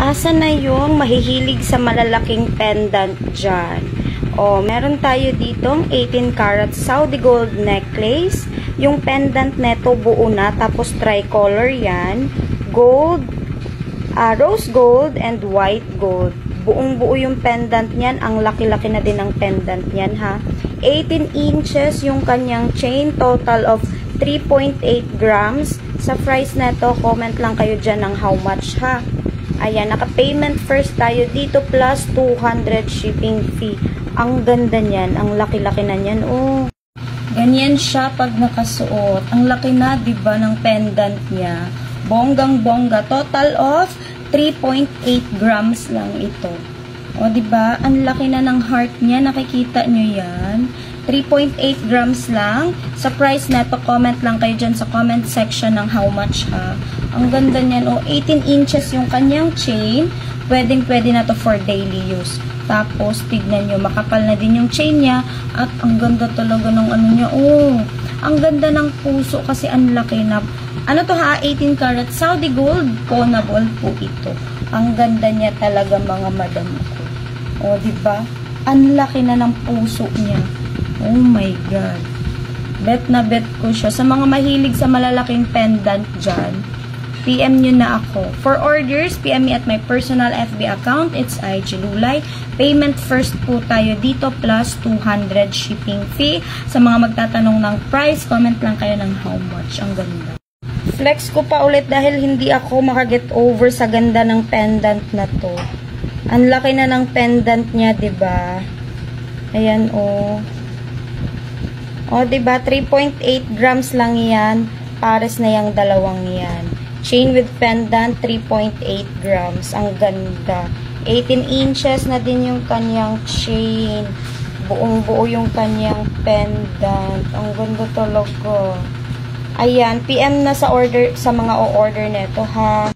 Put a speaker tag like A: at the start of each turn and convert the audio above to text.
A: Asa na yung mahihilig sa malalaking pendant dyan? O, meron tayo ditong 18 karat Saudi gold necklace. Yung pendant neto buo na, tapos tricolor yan. Gold, rose gold and white gold. Buong buo yung pendant niyan. Ang laki-laki na din ng pendant niyan, ha. 18 inches yung kanyang chain. Total of 3.8 grams. Sa price neto, comment lang kayo dyan ng how much, ha. Ayan, naka-payment first tayo dito plus 200 shipping fee. Ang ganda niyan, ang laki-laki na niyan. Oh. Ganyan siya pag nakasuot. Ang laki na, 'di ba, ng pendant niya. Bonggang-bongga. Total of 3.8 grams lang ito. O, 'di ba? Ang laki na ng heart niya. Nakikita niyo 'yan? 3.8 grams lang. Sa price na to, comment lang kayo dyan sa comment section ng how much, ha. Ang ganda niyan. O, 18 inches yung kanyang chain. Pwedeng-pwede na to for daily use. Tapos, tignan nyo, makapal na din yung chain niya. At ang ganda talaga ng ano niya. Oh, ang ganda ng puso kasi ang laki na. Ano to, ha? 18 karat Saudi gold. Conable po ito. Ang ganda niya talaga, mga madam ko. O, diba? Ang laki na ng puso niya. Oh my God. Bet na bet ko siya. Sa mga mahilig sa malalaking pendant dyan, PM nyo na ako. For orders, PM me at my personal FB account. It's IG Lulay. Payment first po tayo dito plus 200 shipping fee. Sa mga magtatanong ng price, comment lang kayo ng how much. Ang ganda. Flex ko pa ulit dahil hindi ako makaget over sa ganda ng pendant na to. Ang laki na ng pendant niya, 'di ba? Ayan, oh. O, diba? 3.8 grams lang yan. Pares na yung dalawang yan. Chain with pendant, 3.8 grams. Ang ganda. 18 inches na din yung kanyang chain. Buong-buo yung kanyang pendant. Ang ganda talaga. Ayan, PM na sa order, sa mga o-order neto, ha.